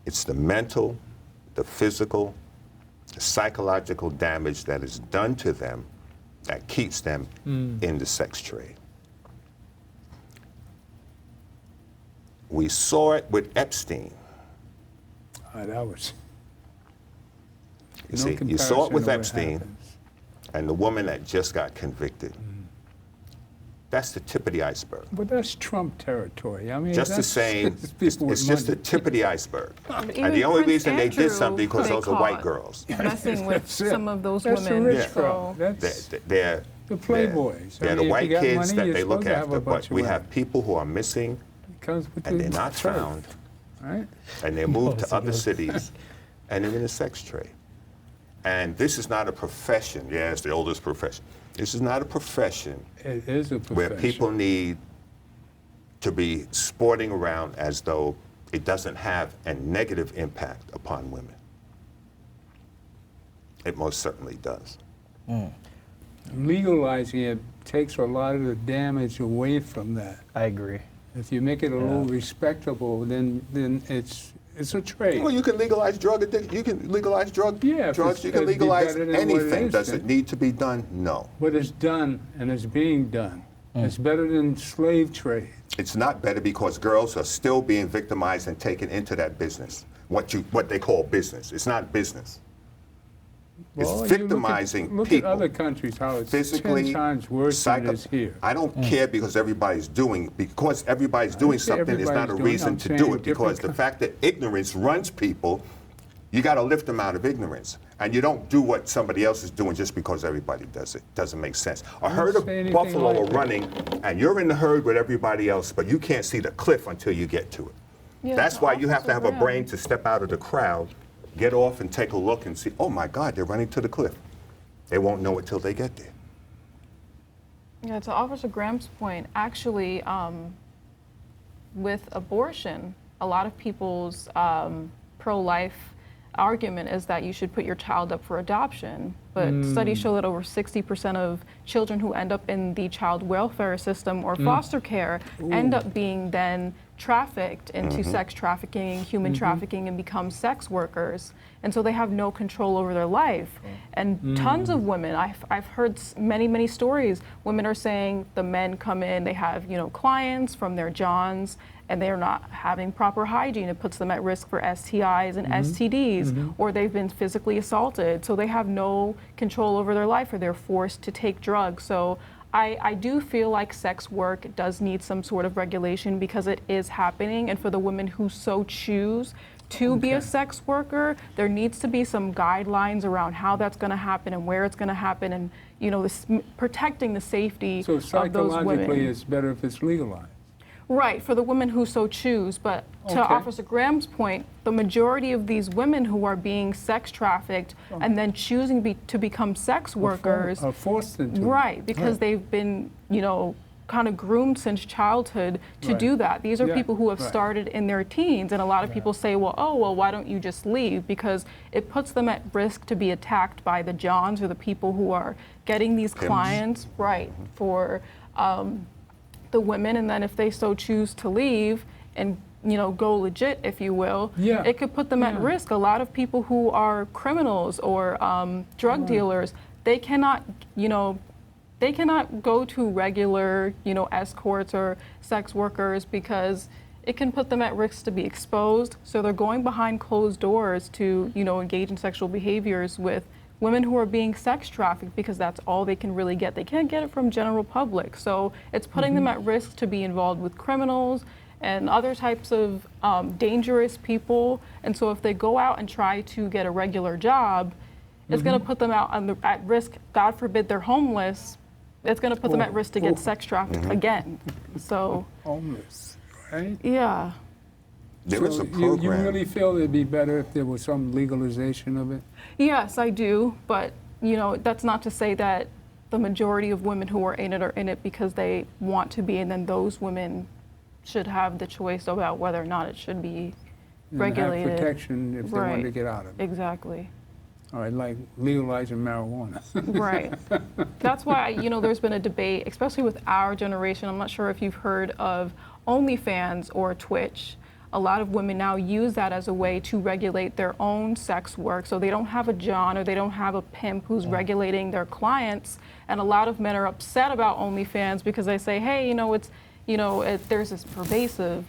It's the mental, the physical, the psychological damage that is done to them that keeps them in the sex trade. We saw it with Epstein. That was. You see, you saw it with Epstein and the woman that just got convicted. That's the tip of the iceberg. But that's Trump territory. I mean, Just the same, it's just the tip of the iceberg. And the only Prince reason they did Andrew, something because they those are white caught girls. messing with That's it. some of those That's women. the rich so- crowd. That's They're the playboys. They're I the mean, if white you got kids money, that you're they look supposed to have after, a bunch but of we women. have people who are missing Comes with and the they're not turf, found, right? and they're moved to other cities, and they're in the sex trade. And this is not a profession. Yeah, it's the oldest profession. This is not a profession It is a profession. where people need to be sporting around as though it doesn't have a negative impact upon women. It most certainly does. Legalizing it takes a lot of the damage away from that. I agree. If you make it a little respectable, then it's a trade. Well, you can legalize drug addiction. You can legalize drugs. Yeah, You can it'd be legalize better than what it anything. is, Does then. it need to be done? No. But it's done, and it's being done. It's better than slave trade. It's not better because girls are still being victimized and taken into that business. What they call business. It's not business. Well, It's you victimizing look people. at other countries, how it's Physically, 10 times worse than it is here. I don't care because everybody's doing something is not a everybody's doing it. reason I'm to saying do it different because the fact that ignorance runs people, you got to lift them out of ignorance. And you don't do what somebody else is doing just because everybody does it. Doesn't make sense. A herd of say anything buffalo like are that. running and you're in the herd with everybody else, but you can't see the cliff until you get to it. Yeah, That's why you have to have a Officer brain Graham. to step out of the crowd, get off and take a look and see, oh my God, they're running to the cliff. They won't know it till they get there. Yeah, to Officer Graham's point, actually, with abortion, a lot of people's pro-life argument is that you should put your child up for adoption. But studies show that over 60% of children who end up in the child welfare system or foster care end up being then trafficked into sex trafficking, human trafficking, and become sex workers. And so they have no control over their life. And tons of women, I've heard many stories, women are saying the men come in, they have, clients from their johns, and they're not having proper hygiene. It puts them at risk for STIs and STDs, or they've been physically assaulted. So they have no control over their life, or they're forced to take drugs. So I do feel like sex work does need some sort of regulation because it is happening. And for the women who so choose to be a sex worker, there needs to be some guidelines around how that's going to happen and where it's going to happen, and protecting the safety So of those women. psychologically, it's better if it's legalized. Right, for the women who so choose. But to Okay. Officer Graham's point, the majority of these women who are being sex trafficked and then choosing to become sex workers, Are forced into it. right, because Right. they've been, kind of groomed since childhood to Right. do that. These are Yeah, people who have right. started in their teens, and a lot of people say, well, why don't you just leave? Because it puts them at risk to be attacked by the Johns or the people who are getting these clients, right, for the women. And then if they so choose to leave and go legit, if you will, Yeah. it could put them at risk. A lot of people who are criminals or drug dealers, they cannot go to regular, escorts or sex workers because it can put them at risk to be exposed. So they're going behind closed doors to, engage in sexual behaviors with women who are being sex trafficked because that's all they can really get. They can't get it from general public. So it's putting them at risk to be involved with criminals and other types of dangerous people. And so if they go out and try to get a regular job, it's going to put them out at risk. God forbid they're homeless. It's going to put them at risk to get sex trafficked again. So, Homeless, right? yeah. There is So a program. You really feel it'd be better if there was some legalization of it? Yes, I do, but that's not to say that the majority of women who are in it because they want to be, and then those women should have the choice about whether or not it should be regulated. And have protection if they want to get out of it. Exactly. All right, like legalizing marijuana. Right. That's why, there's been a debate, especially with our generation. I'm not sure if you've heard of OnlyFans or Twitch. A lot of women now use that as a way to regulate their own sex work. So they don't have a John or they don't have a pimp who's regulating their clients. And a lot of men are upset about OnlyFans because they say, hey, there's this pervasive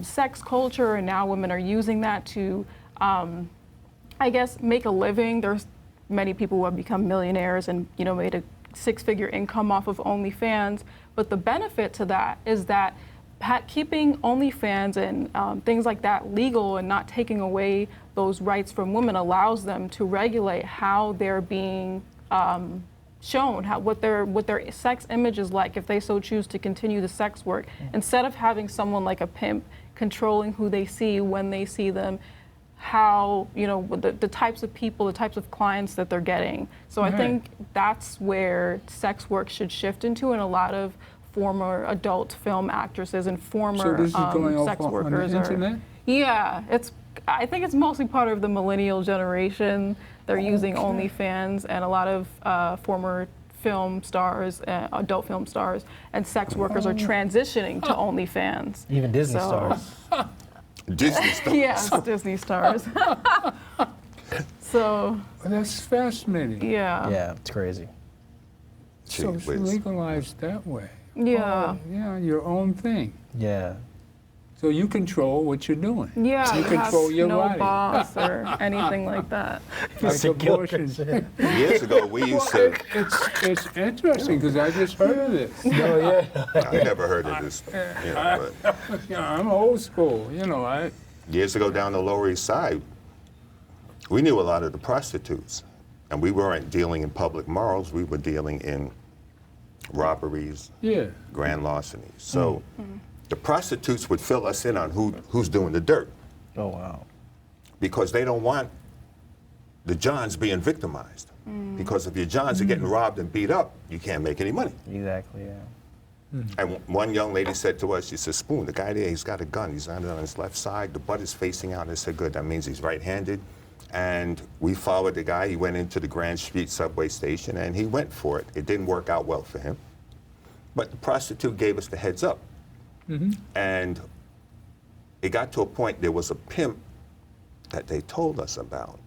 sex culture, and now women are using that to, I guess, make a living. There's many people who have become millionaires and, made a six-figure income off of OnlyFans. But the benefit to that is that keeping OnlyFans and things like that legal and not taking away those rights from women allows them to regulate how they're being shown, what their sex image is like if they so choose to continue the sex work, instead of having someone like a pimp controlling who they see, when they see them, how, the types of people, the types of clients that they're getting. So I think that's where sex work should shift into, and a lot of former adult film actresses and former So this is going sex off workers on the internet? Yeah, I think it's mostly part of the millennial generation. They're using OnlyFans, and a lot of former film stars, adult film stars, and sex workers are transitioning to OnlyFans. Even Disney stars. Disney stuff. Yes, Disney stars. So. That's fascinating. Yeah. Yeah, it's crazy. So it's legalized that way. Yeah. Oh, yeah, your own thing. Yeah. So you control what you're doing. Yeah, you control your no body. boss or anything like that. Like abortion. Years ago, we used to. It's interesting because I just heard of this. No, yeah. I never heard of this. But I'm old school, years ago, down the Lower East Side, we knew a lot of the prostitutes, and we weren't dealing in public morals. We were dealing in robberies, grand larcenies. So. The prostitutes would fill us in on who's doing the dirt. Oh, wow. Because they don't want the Johns being victimized. Because if your Johns are getting robbed and beat up, you can't make any money. Exactly, yeah. And one young lady said to us, she said, Spoon, the guy there, he's got a gun. He's on his left side. The butt is facing out. I said, good, that means he's right-handed. And we followed the guy. He went into the Grand Street subway station, and he went for it. It didn't work out well for him. But the prostitute gave us the heads up. And it got to a point, there was a pimp that they told us about.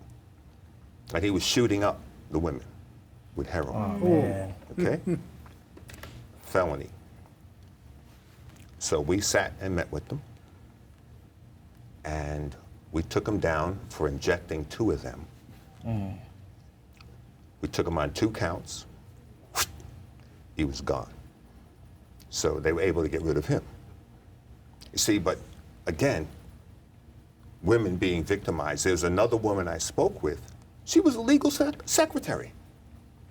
And he was shooting up the women with heroin. Oh, man. Okay? Felony. So we sat and met with them. And we took them down for injecting 2 of them. We took him on 2 counts. He was gone. So they were able to get rid of him. You see, but again, women being victimized. There's another woman I spoke with. She was a legal secretary.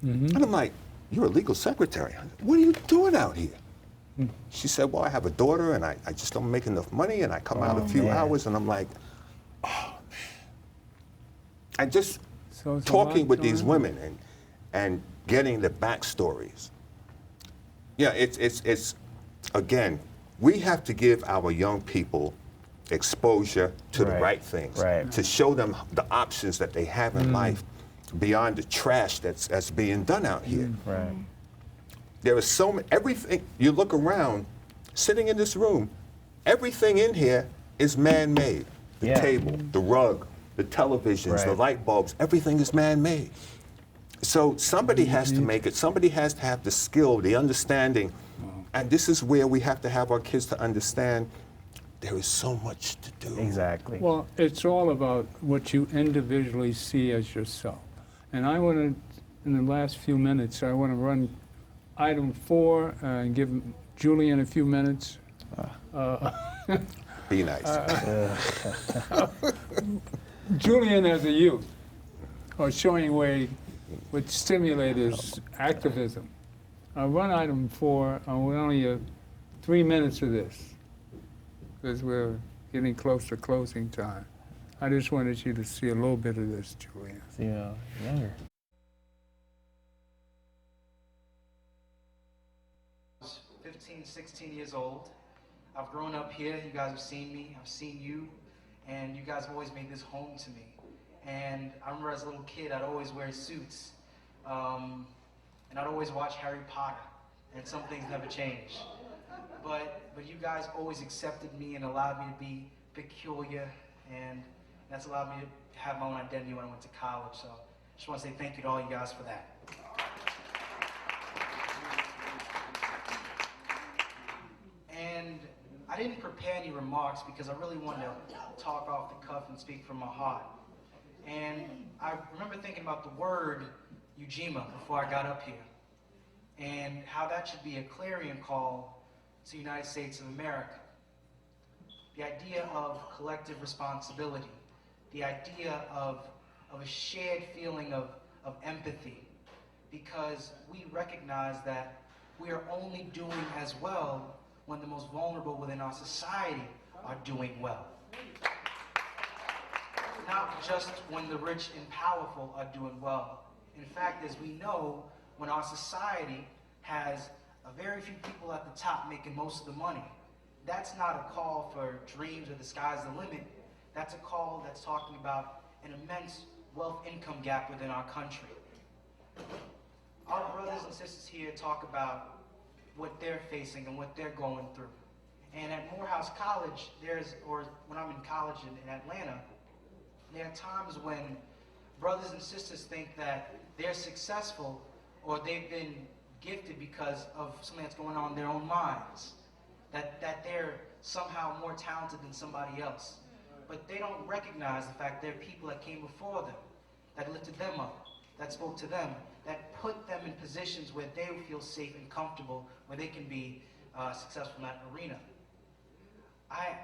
And I'm like, you're a legal secretary? What are you doing out here? She said, well, I have a daughter, and I just don't make enough money, and I come out a few hours, and I'm like, oh, man. I just talking with these women and getting the backstories. Yeah, it's again, we have to give our young people exposure to the right things, to show them the options that they have in life beyond the trash that's being done out here. Right. There is so much, everything, you look around, sitting in this room, everything in here is man-made. The table, the rug, the televisions, the light bulbs, everything is man-made. So somebody has to make it, somebody has to have the skill, the understanding. And this is where we have to have our kids to understand there is so much to do. Exactly. Well, it's all about what you individually see as yourself. And I want to, in the last few minutes, I want to run item 4 and give Julian a few minutes. Be nice. Julian as a youth, or showing way would stimulate his activism. I'll run item 4, we're only 3 minutes of this, because we're getting close to closing time. I just wanted you to see a little bit of this, Julian. Yeah, younger. 15, 16 years old. I've grown up here. You guys have seen me. I've seen you. And you guys have always made this home to me. And I remember as a little kid, I'd always wear suits. And I'd always watch Harry Potter. And some things never changed. But you guys always accepted me and allowed me to be peculiar. And that's allowed me to have my own identity when I went to college. So I just want to say thank you to all you guys for that. And I didn't prepare any remarks because I really wanted to talk off the cuff and speak from my heart. And I remember thinking about the word Ujima before I got up here, and how that should be a clarion call to the United States of America. The idea of collective responsibility, the idea of a shared feeling of empathy, because we recognize that we are only doing as well when the most vulnerable within our society are doing well. Not just when the rich and powerful are doing well. In fact, as we know, when our society has a very few people at the top making most of the money, that's not a call for dreams or the sky's the limit. That's a call that's talking about an immense wealth income gap within our country. Our brothers and sisters here talk about what they're facing and what they're going through. And at Morehouse College, or when I'm in college in Atlanta, there are times when brothers and sisters think that they're successful or they've been gifted because of something that's going on in their own minds, that they're somehow more talented than somebody else. But they don't recognize the fact there are people that came before them, that lifted them up, that spoke to them, that put them in positions where they feel safe and comfortable, where they can be successful in that arena. I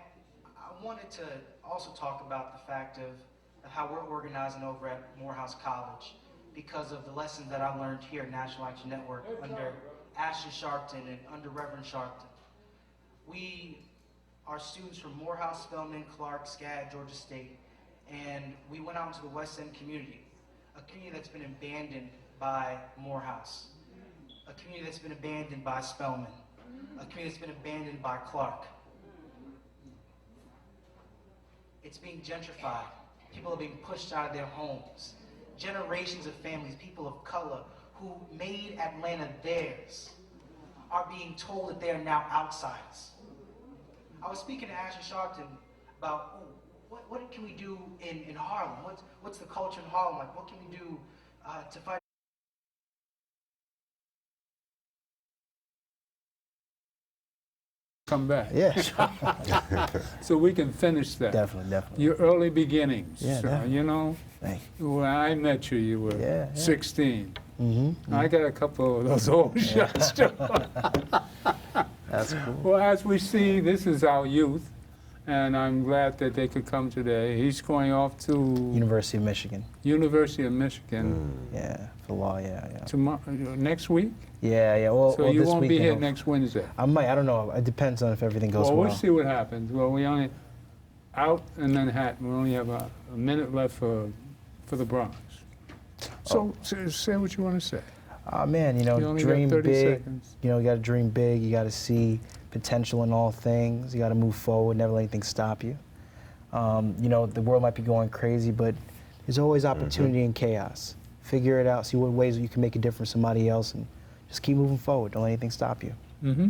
wanted to also talk about the fact of how we're organizing over at Morehouse College because of the lessons that I learned here at National Action Network under Ashton Sharpton and under Reverend Sharpton. We are students from Morehouse, Spelman, Clark, SCAD, Georgia State, and we went out into the West End community, a community that's been abandoned by Morehouse, a community that's been abandoned by Spelman, a community that's been abandoned by Clark. It's being gentrified. People are being pushed out of their homes. Generations of families, people of color, who made Atlanta theirs, are being told that they are now outsiders. I was speaking to Ashton Sharpton about what can we do in Harlem? What's the culture in Harlem like? What can we do to fight? Come back. Yeah, sure. So we can finish that. Definitely. Your early beginnings. Yeah, definitely. You know, Thank when I met you, you were 16. Mm-hmm. I got a couple of those old shots too. That's cool. Well, as we see, this is our youth, and I'm glad that they could come today. He's going off to University of Michigan. University of Michigan. Yeah, for law, yeah. Tomorrow, next week? Yeah. Well, So you this won't be weekend, here next Wednesday? I might, I don't know. It depends on if everything goes Well, well. we'll see what happens. Well, we only, out in Manhattan, we only have a minute left for the Bronx. So say what you want to say. Man, You only got dream 30 big. seconds. You got to dream big. You got to see potential in all things. You got to move forward, never let anything stop you. The world might be going crazy, but there's always opportunity in chaos. Figure it out, see what ways you can make a difference for somebody else, and just keep moving forward. Don't let anything stop you. Mm-hmm.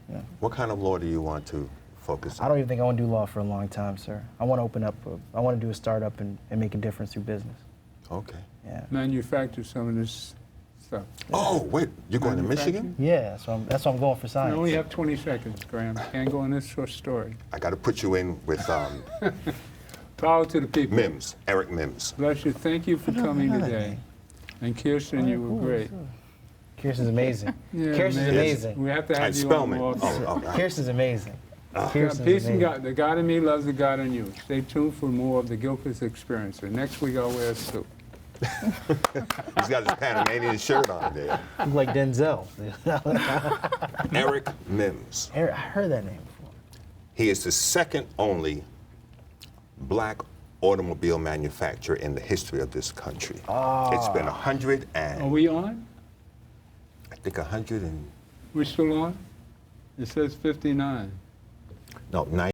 Yeah. What kind of law do you want to focus on? I don't even think I want to do law for a long time, sir. I want to open up, I want to do a startup and make a difference through business. Okay. Yeah. Manufacture some of this stuff. Oh, wait, you're going to Michigan? Yeah, that's why I'm going for You science. only have 20 seconds, Graham. Can't go on this short story. I got to put you in with Power to the people. Mims, Eric Mims. Bless you. Thank you for coming know that today. name. And Kirsten, you were great. Kirsten's amazing. Yeah, Kirsten's man. amazing. We have to have And you Spellman. on more. Kirsten's amazing. Kirsten's Peace and amazing. God. The God in me loves the God in you. Stay tuned for more of the Gilchrist experience. And next week I'll wear a suit. He's got his Panamanian shirt on there. Look like Denzel. Eric Mims. I heard that name before. He is the second only black automobile manufacturer in the history of this country. It's been 100 and Are we on? I think 100 and We're still on? It says 59. no 90.